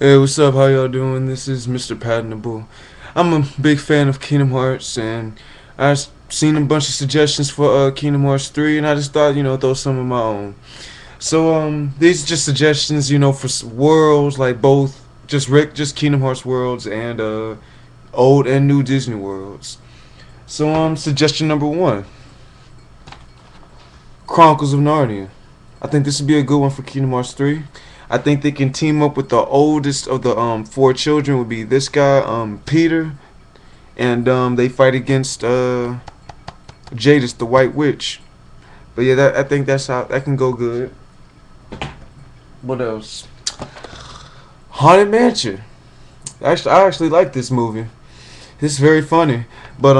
Hey, what's up? How y'all doing? This is Mr. Pattonable. I'm a big fan of Kingdom Hearts, and I've seen a bunch of suggestions for Kingdom Hearts 3, and I just thought, throw some of my own. So, these are just suggestions, for worlds, like both just Kingdom Hearts worlds and old and new Disney worlds. So, suggestion number one: Chronicles of Narnia. I think this would be a good one for Kingdom Hearts 3. I think they can team up with the oldest of the four children would be this guy, Peter, and they fight against Jadis, the White Witch. But yeah, I think that's how that can go good. What else? Haunted Mansion. I actually like this movie. It's very funny, but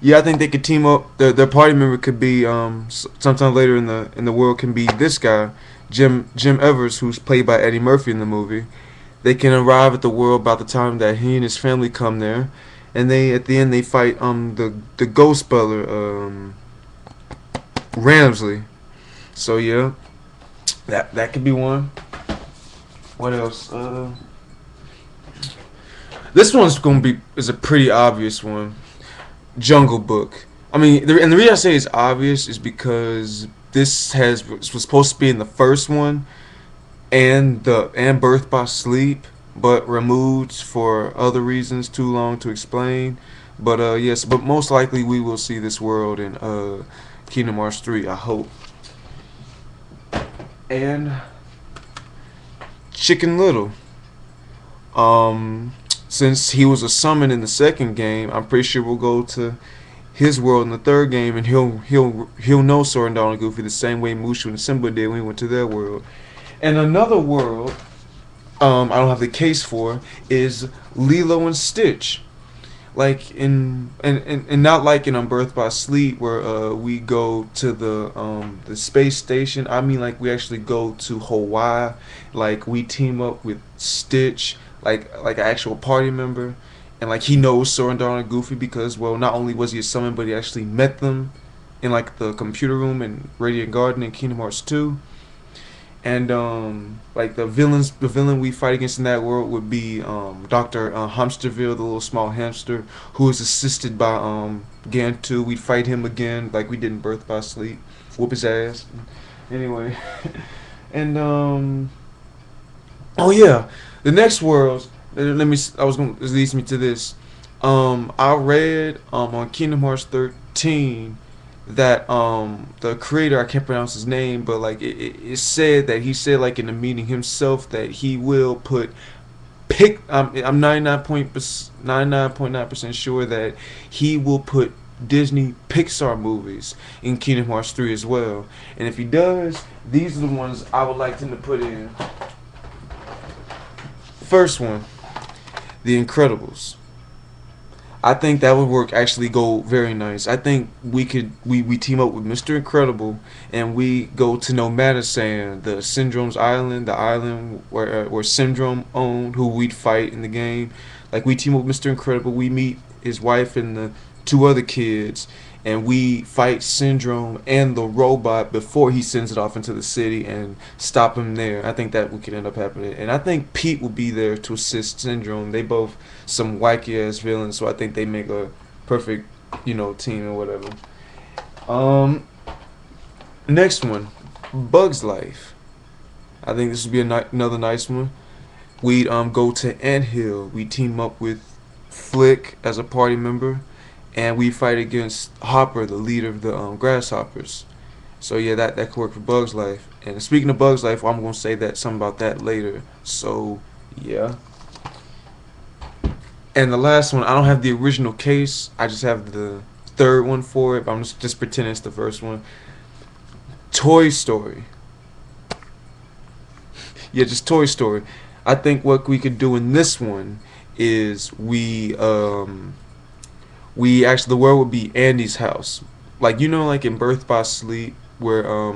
yeah, I think they could team up. Their party member could be sometime later in the world can be this guy, Jim Evers, who's played by Eddie Murphy in the movie. They can arrive at the world about the time that he and his family come there, and they at the end they fight the ghost speller Ramsley. So yeah, that could be one. What else? This one's gonna be is a pretty obvious one. Jungle Book. I mean, and the reason I say it's obvious is because this was supposed to be in the first one and Birth by Sleep, but removed for other reasons too long to explain. But yes, but most likely we will see this world in Kingdom Hearts 3. I hope. And Chicken Little. Um, since he was a summon in the second game, I'm pretty sure we'll go to his world in the third game, and he'll know Sora and Donald Goofy the same way Mushu and Simba did when we went to their world. And another world, I don't have the case for, is Lilo and Stitch. Like and not like in Birth by Sleep where we go to the space station. I mean like we actually go to Hawaii. Like we team up with Stitch, like an actual party member, and like he knows Sora and Donald and Goofy because well not only was he a summon but he actually met them in like the computer room in Radiant Garden in Kingdom Hearts 2. And like the villain we fight against in that world would be Doctor Hamsterville, the little small hamster, who is assisted by Gantu. We'd fight him again, like we did in Birth by Sleep, whoop his ass. Anyway, and oh yeah, the next world. Let me. I was going. This leads me to this. I read on Kingdom Hearts 13 that the creator I can't pronounce his name, but like it said that he said like in the meeting himself that he will put pick. I'm 99.9% sure that he will put Disney Pixar movies in Kingdom Hearts 3 as well. And if he does, these are the ones I would like him to put in. First one, The Incredibles. I think that would work actually go very nice. I think we team up with Mr. Incredible and we go to Nomadasan, the Syndrome's island, the island where Syndrome owned, who we'd fight in the game. Like we team up with Mr. Incredible, we meet his wife and the two other kids, and we fight Syndrome and the robot before he sends it off into the city and stop him there. I think that we could end up happening, and I think Pete will be there to assist Syndrome. They both some wacky ass villains, so I think they make a perfect, team or whatever. Um, Next one, Bug's Life. I think this would be another nice one. We'd go to Ant Hill. We team up with Flick as a party member, and we fight against Hopper, the leader of the Grasshoppers. So yeah, that could work for Bug's Life. And speaking of Bug's Life, well, I'm gonna say that something about that later. So yeah. And the last one, I don't have the original case. I just have the third one for it. But I'm just pretending it's the first one. Toy Story. Yeah, just Toy Story. I think what we could do in this one is we actually the world would be Andy's house. Like like in Birth by Sleep where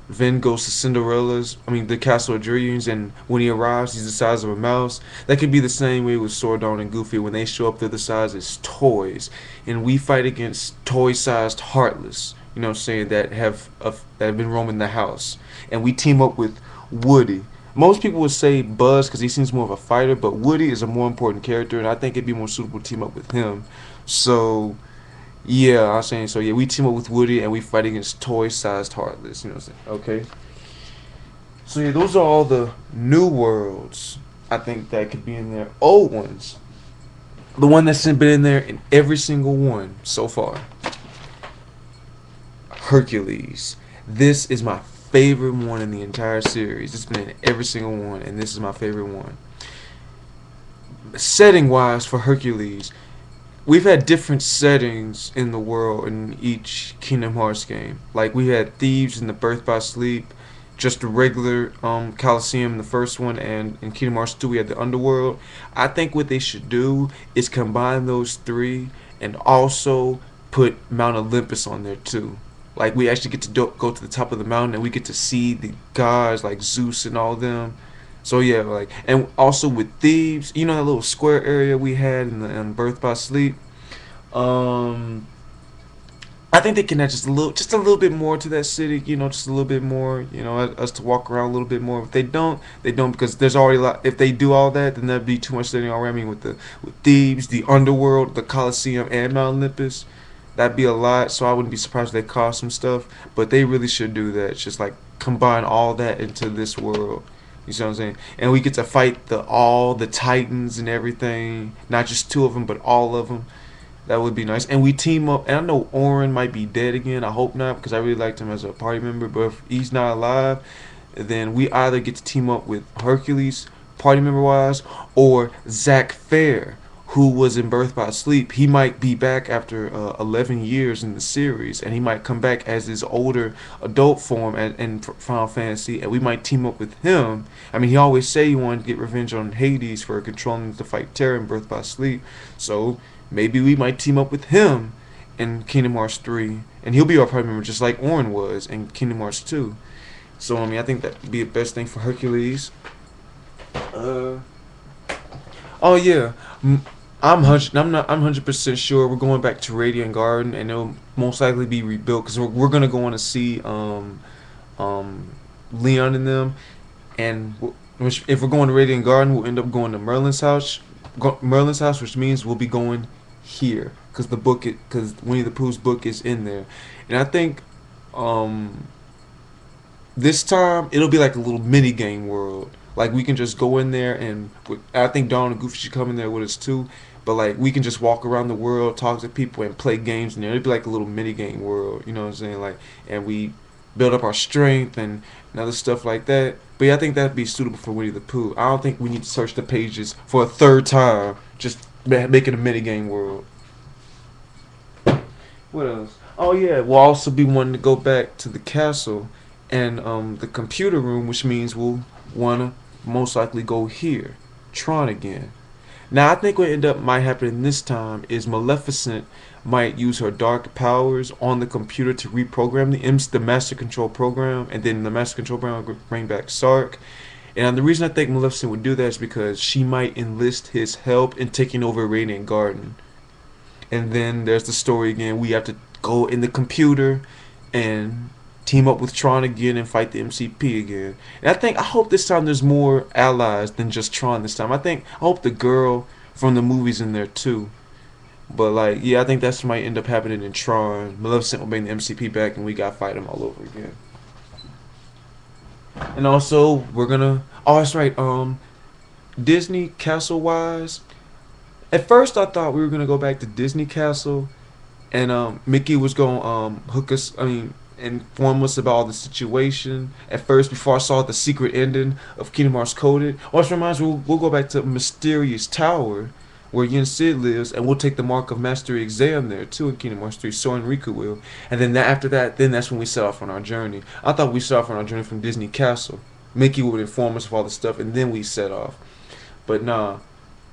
Vin goes to Cinderella's, the Castle of Dreams, and when he arrives, he's the size of a mouse. That could be the same way with Sordon and Goofy. When they show up, they're the size as toys, and we fight against toy-sized Heartless. That have been roaming the house, and we team up with Woody, Most people would say Buzz because he seems more of a fighter, but Woody is a more important character, and I think it'd be more suitable to team up with him. So yeah, I'm saying so. Yeah, we team up with Woody and we fight against toy-sized Heartless. You know what I'm saying? Okay. So yeah, those are all the new worlds. I think that could be in there. Old ones. The one that's been in there in every single one so far. Hercules. This is my favorite one in the entire series. It's been in every single one, and this is my favorite one. Setting wise for Hercules, we've had different settings in the world in each Kingdom Hearts game. Like we had Thebes in the Birth by Sleep, just a regular Coliseum in the first one, and in Kingdom Hearts 2 we had the Underworld. I think what they should do is combine those three and also put Mount Olympus on there too. Like we actually get to go to the top of the mountain and we get to see the gods like Zeus and all them. So yeah, like, and also with Thebes, you know that little square area we had in Birth by Sleep. Um, I think they can add just a little bit more to that city. You know, just a little bit more. You know, us to walk around a little bit more. If they don't, they don't because there's already a lot. If they do all that, then that'd be too much setting already. I mean, with Thebes, the underworld, the Colosseum, and Mount Olympus, that'd be a lot. So I wouldn't be surprised if they cost some stuff. But they really should do that. It's just like combine all that into this world. You see what I'm saying? And we get to fight all the titans and everything, not just two of them, but all of them. That would be nice. And we team up. And I know Orin might be dead again. I hope not, because I really liked him as a party member. But if he's not alive, then we either get to team up with Hercules, party member wise, or Zack Fair, who was in Birth by Sleep. He might be back after 11 years in the series, and he might come back as his older adult form in Final Fantasy, and we might team up with him. I mean, he always say he wanted to get revenge on Hades for controlling the fight Terra in Birth by Sleep. So maybe we might team up with him in Kingdom Hearts 3, and he'll be our party member just like Orin was in Kingdom Hearts 2. So I mean, I think that would be the best thing for Hercules. Uh, oh yeah. I'm 100% sure we're going back to Radiant Garden, and it'll most likely be rebuilt because we're gonna go on to see Leon and them, and if we're going to Radiant Garden, we'll end up going to Merlin's house, which means we'll be going here because because Winnie the Pooh's book is in there, and I think um this time it'll be like a little mini game world. Like we can just go in there and I think Dawn and Goofy should come in there with us too. But like we can just walk around the world, talk to people, and play games in there. It'd be like a little mini game world. You know what I'm saying? Like, and we build up our strength and other stuff like that. But yeah, I think that'd be suitable for Winnie the Pooh. I don't think we need to search the pages for a third time. Just make it a mini game world. What else? Oh yeah, we'll also be wanting to go back to the castle and the computer room, which means we'll wanna most likely go here, Tron again. Now I think what might happen this time is Maleficent might use her dark powers on the computer to reprogram the Master Control program, and then the Master Control program will bring back Sark. And the reason I think Maleficent would do that is because she might enlist his help in taking over Radiant Garden. And then there's the story again. We have to go in the computer and team up with Tron again and fight the MCP again. And I hope this time there's more allies than just Tron this time. I hope the girl from the movie's in there too. But like, yeah, I think that's might end up happening in Tron. Maleficent will bring the MCP back and we gotta fight them all over again. And also we're gonna that's right, Disney Castle wise. At first I thought we were gonna go back to Disney Castle and Mickey was gonna hook us inform us about the situation at first before I saw the secret ending of Kingdom Hearts Coded. Also reminds me we'll go back to Mysterious Tower where Yen Sid lives, and we'll take the Mark of Mastery exam there too in Kingdom Hearts 3. So and Riku will. And then after that, then that's when we set off on our journey. I thought we set off on our journey from Disney Castle. Mickey would inform us of all the stuff and then we set off. But nah.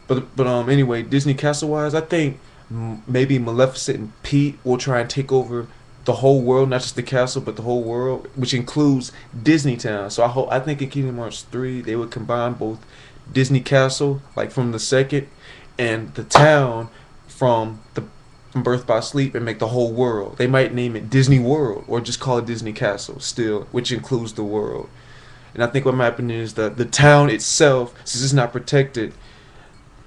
But anyway, Disney Castle wise, I think maybe Maleficent and Pete will try and take over the whole world, not just the castle, but the whole world, which includes Disney Town. So I think in Kingdom Hearts 3 they would combine both Disney Castle, like from the second, and the town from Birth by Sleep, and make the whole world. They might name it Disney World or just call it Disney Castle still, which includes the world. And I think what might happen is that the town itself, since it's not protected,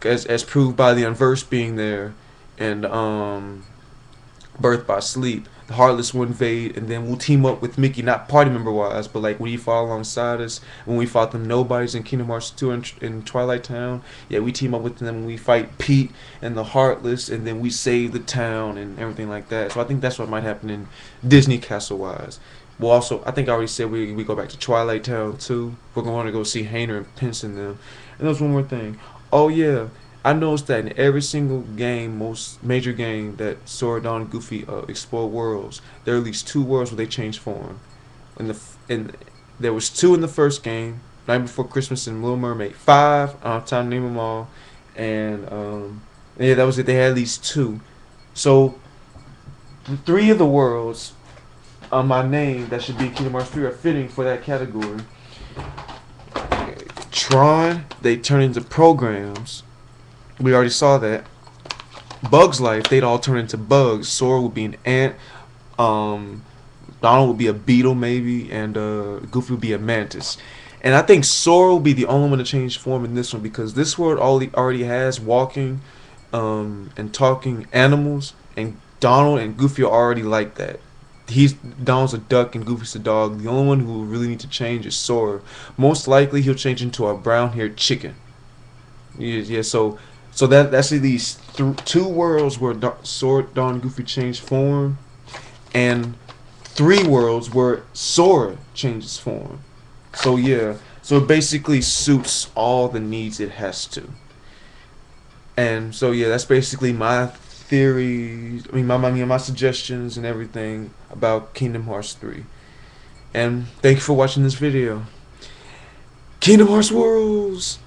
as proved by the Unversed being there, and Birth by Sleep, the Heartless will invade, and then we'll team up with Mickey, not party member wise, but like when he fought alongside us, when we fought the Nobodies in Kingdom Hearts 2 in Twilight Town. Yeah, we team up with them when we fight Pete and the Heartless, and then we save the town and everything like that. So I think that's what might happen in Disney Castle wise. Well, also, I think I already said we go back to Twilight Town too. We're going to go see Hayner and Pence and them. And there's one more thing. Oh yeah, I noticed that in every single game, most major game that Sora, Dawn, and Goofy explore worlds, there are at least 2 worlds where they change form. In there was 2 in the first game, Night Before Christmas and Little Mermaid. 5, I don't have time to name them all, and yeah, that was it. They had at least 2. So the 3 of the worlds on my name that should be Kingdom Hearts 3 are fitting for that category. Tron, they turn into programs. We already saw that. Bugs Life, they'd all turn into bugs. Sora would be an ant. Donald would be a beetle maybe, and Goofy would be a mantis. And I think Sora will be the only one to change form in this one, because this world already has walking and talking animals, and Donald and Goofy are already like that. Donald's a duck and Goofy's a dog. The only one who will really need to change is Sora. Most likely he'll change into a brown-haired chicken. Yeah, so that's at least 2 worlds where Sora, Dawn, and Goofy change form, and 3 worlds where Sora changes form. So yeah, so it basically suits all the needs it has to. And so yeah, that's basically my theories. I mean, my suggestions and everything about Kingdom Hearts 3. And thank you for watching this video. Kingdom Hearts Worlds.